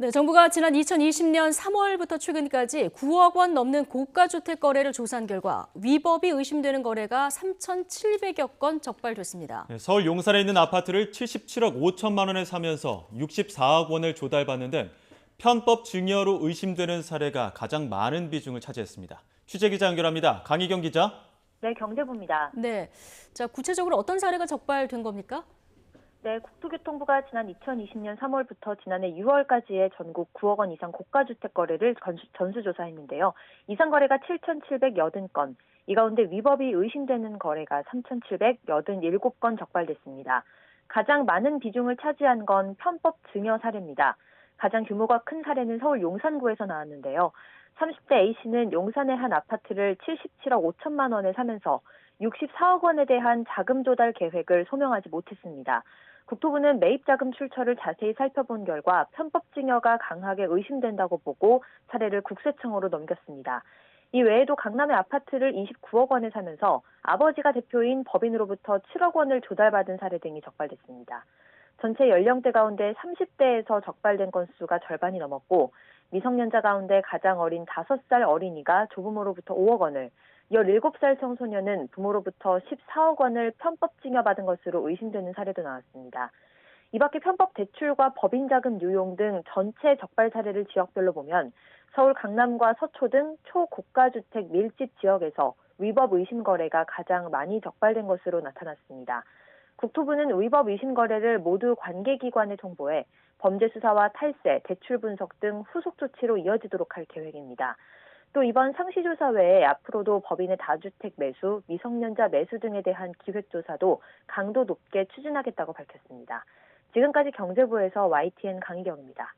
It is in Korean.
네, 정부가 지난 2020년 3월부터 최근까지 9억 원 넘는 고가주택 거래를 조사한 결과 위법이 의심되는 거래가 3,700여 건 적발됐습니다. 서울 용산에 있는 아파트를 77억 5천만 원에 사면서 64억 원을 조달받는 등 편법 증여로 의심되는 사례가 가장 많은 비중을 차지했습니다. 취재기자 연결합니다. 강희경 기자. 네, 경제부입니다. 네, 자 구체적으로 어떤 사례가 적발된 겁니까? 네, 국토교통부가 지난 2020년 3월부터 지난해 6월까지의 전국 9억 원 이상 고가주택 거래를 전수조사했는데요. 이상 거래가 7,780건, 이 가운데 위법이 의심되는 거래가 3,787건 적발됐습니다. 가장 많은 비중을 차지한 건 편법 증여 사례입니다. 가장 규모가 큰 사례는 서울 용산구에서 나왔는데요. 30대 A씨는 용산의 한 아파트를 77억 5천만 원에 사면서 64억 원에 대한 자금 조달 계획을 소명하지 못했습니다. 국토부는 매입자금 출처를 자세히 살펴본 결과 편법 증여가 강하게 의심된다고 보고 사례를 국세청으로 넘겼습니다. 이 외에도 강남의 아파트를 29억 원에 사면서 아버지가 대표인 법인으로부터 7억 원을 조달받은 사례 등이 적발됐습니다. 전체 연령대 가운데 30대에서 적발된 건수가 절반이 넘었고 미성년자 가운데 가장 어린 5살 어린이가 조부모로부터 5억 원을, 17살 청소년은 부모로부터 14억 원을 편법 증여받은 것으로 의심되는 사례도 나왔습니다. 이 밖에 편법 대출과 법인자금 유용 등 전체 적발 사례를 지역별로 보면 서울 강남과 서초 등 초고가주택 밀집 지역에서 위법 의심 거래가 가장 많이 적발된 것으로 나타났습니다. 국토부는 위법 의심 거래를 모두 관계기관에 통보해 범죄 수사와 탈세, 대출 분석 등 후속 조치로 이어지도록 할 계획입니다. 또 이번 상시조사 외에 앞으로도 법인의 다주택 매수, 미성년자 매수 등에 대한 기획조사도 강도 높게 추진하겠다고 밝혔습니다. 지금까지 경제부에서 YTN 강희경입니다.